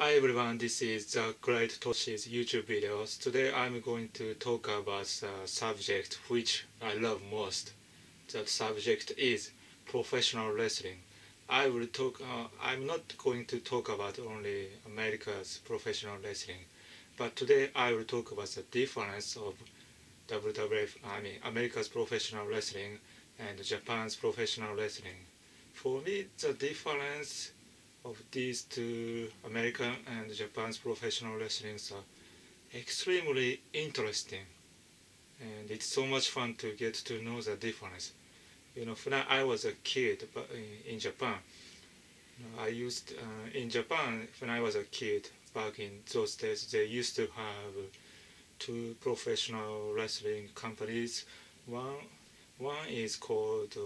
Hi everyone, this is the Great Toshi's YouTube videos. Today I'm going to talk about the subject which I love most. That subject is professional wrestling. I'm not going to talk about only America's professional wrestling, but today I will talk about the difference of America's professional wrestling and Japan's professional wrestling. For me, the difference of these two American and Japan's professional wrestlings are extremely interesting, and it's so much fun to get to know the difference. When I was a kid in Japan, I used in Japan when I was a kid back in those days, they used to have two professional wrestling companies. One one is called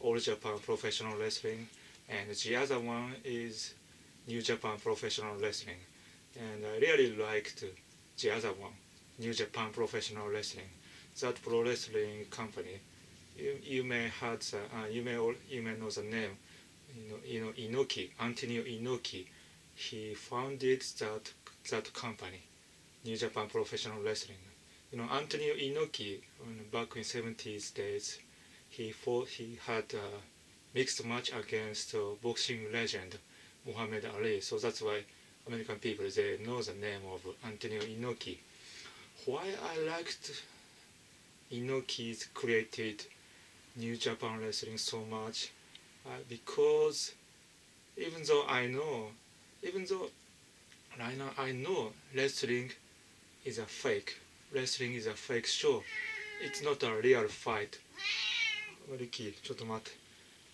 All Japan Professional Wrestling, and the other one is New Japan Professional Wrestling. And I really liked the other one, New Japan Professional Wrestling. That pro wrestling company, you may had you may know the name, Inoki, Antonio Inoki. He founded that company, New Japan Professional Wrestling. Antonio Inoki, back in 70s days, he had a mixed match against boxing legend Muhammad Ali. So that's why American people they know the name of Antonio Inoki. Why I liked Inoki's created New Japan Wrestling so much, because even though even though I know wrestling is a fake show. It's not a real fight. Ricky, ちょっと待って。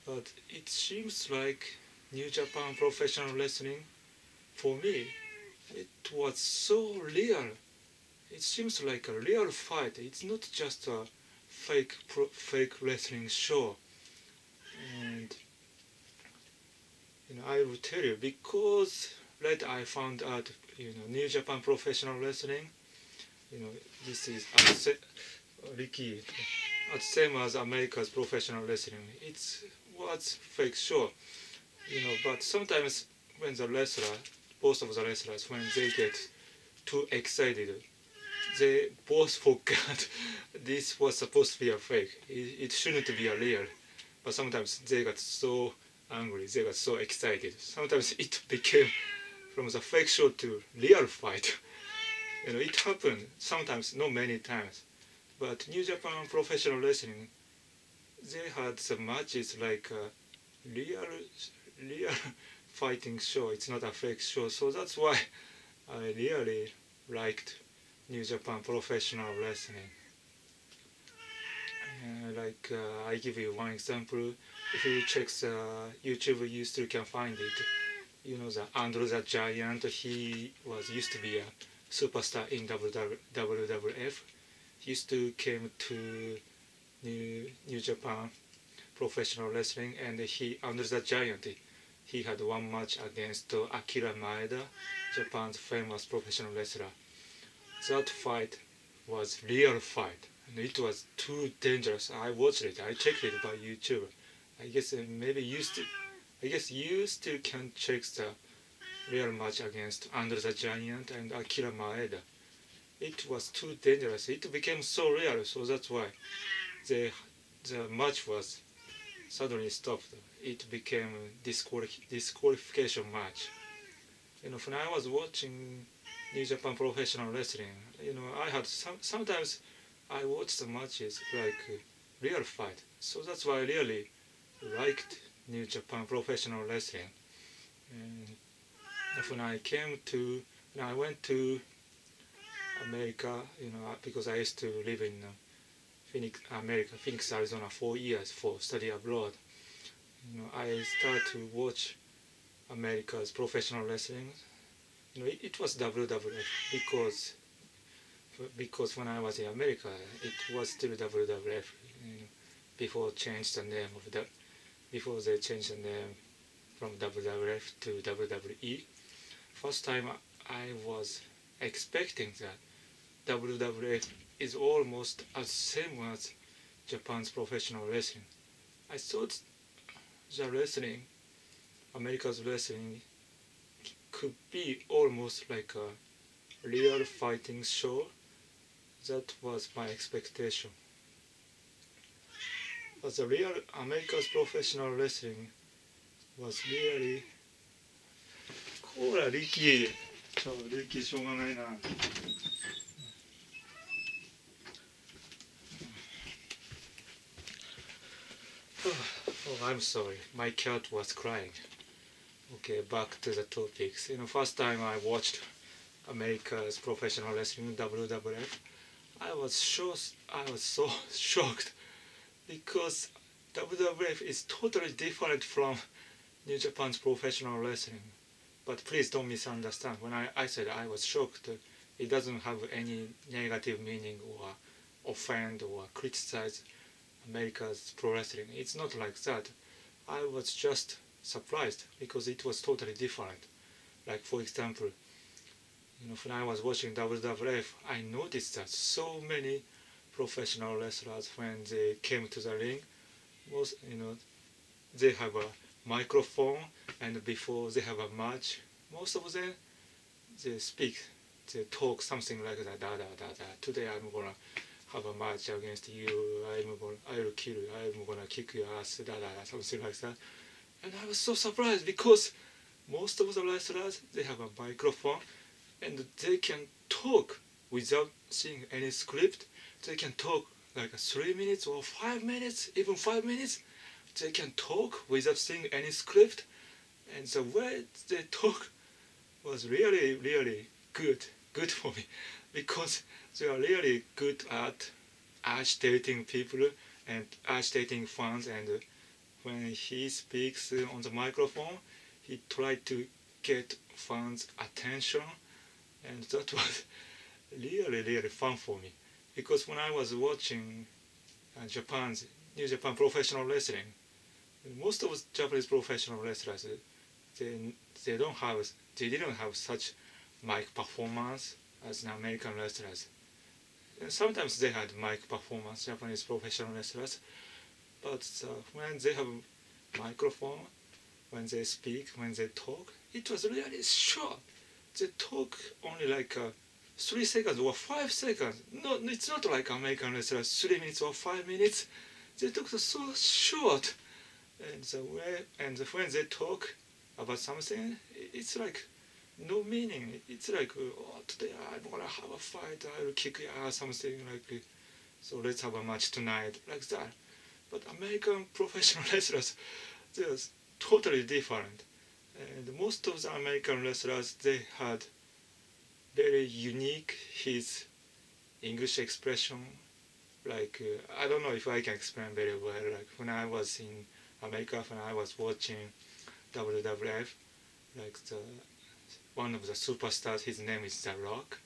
But it seems like New Japan Professional Wrestling, for me, it was so real. It seems like a real fight. It's not just a fake wrestling show. And I will tell you, because later I found out, New Japan Professional Wrestling, this is Ricky, as same as America's professional wrestling. It was fake show, but sometimes when both of the wrestlers, when they get too excited, they both forgot this was supposed to be a fake. It shouldn't be a real. But sometimes they got so angry, they got so excited. Sometimes it became from the fake show to real fight. It happened sometimes, not many times. But New Japan Professional Wrestling, they had some matches like a real fighting show. It's not a fake show. So that's why I really liked New Japan Professional Wrestling. I give you one example. If you check the YouTube, you still can find it. The Andre the Giant, he used to be a superstar in WWF. He used to came to New Japan Professional Wrestling, and Andre the Giant, he had one match against Akira Maeda, Japan's famous professional wrestler. That fight was real fight, and it was too dangerous. I watched it. I checked it by YouTube. I guess you still can check the real match against Andre the Giant and Akira Maeda. It was too dangerous. It became so real, so that's why the match was suddenly stopped. It became a disqualification match. When I was watching New Japan Professional Wrestling, I had sometimes I watched the matches like real fight. So that's why I really liked New Japan Professional Wrestling. And when I went to America, because I used to live in Phoenix, Arizona, 4 years for study abroad. I started to watch America's professional wrestling. It was WWF because when I was in America, it was still WWF. Before they changed the name from WWF to WWE. First time I was expecting that WWF is almost as same as Japan's professional wrestling. I thought the America's wrestling could be almost like a real fighting show. That was my expectation. But the real America's professional wrestling was really コーラリキリキしょうがないな。Oh, I'm sorry. My cat was crying. Okay, back to the topics. First time I watched America's professional wrestling WWF, I was so shocked because WWF is totally different from New Japan's professional wrestling. But please don't misunderstand. When I said I was shocked, it doesn't have any negative meaning or offend or criticize America's pro wrestling. It's not like that. I was just surprised because it was totally different. Like for example, when I was watching WWF, I noticed that so many professional wrestlers, when they came to the ring, they have a microphone, and before they have a match, most of them they talk something like that. Today I'm gonna have a match against you. I'll kill you. I'm gonna kick your ass. Something like that. And I was so surprised because most of the wrestlers, they have a microphone and they can talk without seeing any script. They can talk like 3 minutes or 5 minutes, even 5 minutes. They can talk without seeing any script. And the way they talk was really, really good for me because they are really good at agitating people and agitating fans, and when he speaks on the microphone, he tried to get fans' attention, and that was really, really fun for me because when I was watching New Japan professional wrestling, most of the Japanese professional wrestlers, they didn't have such mic performance as the American wrestlers. And sometimes they had mic performance, Japanese professional wrestlers, but when they have microphone, when they speak, when they talk, it was really short. They talk only like 3 seconds or 5 seconds. No, it's not like American wrestlers 3 minutes or 5 minutes. They talk so short, and when they talk about something, it's like no meaning. It's like, oh, today I'm gonna have a fight, I'll kick your ass, something like, so let's have a match tonight, like that. But American professional wrestlers, they're totally different. And most of the American wrestlers, they had very unique his English expression. Like, I don't know if I can explain very well. Like when I was in America, when I was watching WWF, like one of the superstars, his name is The Rock.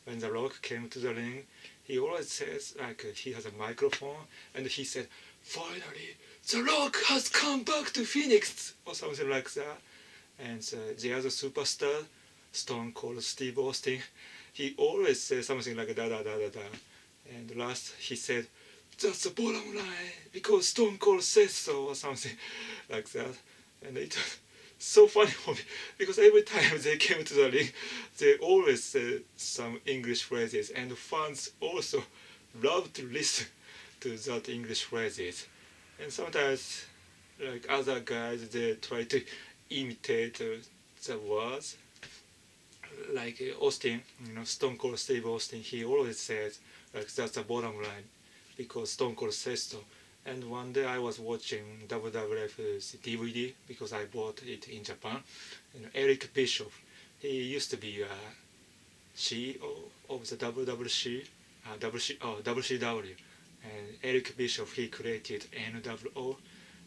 When The Rock came to the ring, he always says, like, he has a microphone, and he said, "Finally, The Rock has come back to Phoenix," or something like that. And the other superstar, Stone Cold Steve Austin, he always says something like da da da da da. And last he said, "That's the bottom line, because Stone Cold says so," or something like that. And it was so funny for me because every time they came to the ring, they always say some English phrases, and fans also love to listen to that English phrases. And sometimes, like other guys, they try to imitate the words. Like Austin, Stone Cold Steve Austin, he always says like that's the bottom line because Stone Cold says so. And one day I was watching WWF's DVD because I bought it in Japan. And Eric Bischoff, he used to be CEO of the WCW. And Eric Bischoff, he created NWO.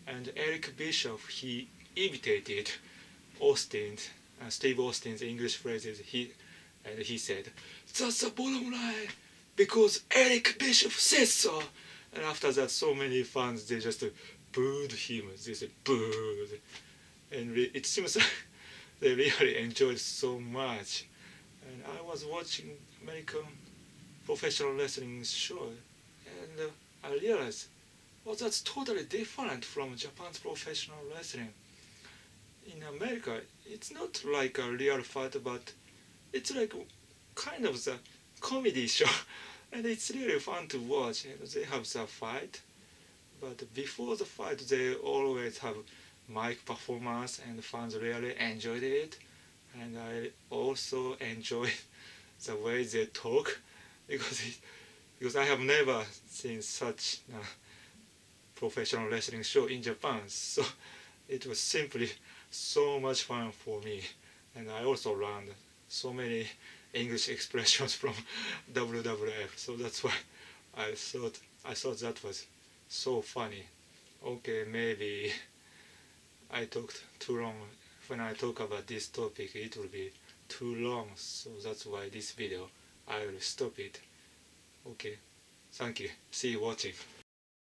And Eric Bischoff, he imitated Steve Austin's English phrases. He said, "That's the bottom line because Eric Bischoff says so." And after that, so many fans, they just booed him. They said, "Booed." And it seems like they really enjoyed so much. And I was watching American professional wrestling show, and I realized, well, that's totally different from Japan's professional wrestling. in America, it's not like a real fight, but it's like kind of the comedy show, and it's really fun to watch. And they have the fight, but before the fight, they always have mic performance, and fans really enjoyed it. And I also enjoy the way they talk because because I have never seen such a professional wrestling show in Japan. So it was simply so much fun for me, and I also learned so many English expressions from WWF. So that's why I thought that was so funny. Okay, maybe I talked too long. When I talk about this topic, it will be too long. So that's why this video I will stop it. Okay, thank you. See you watching.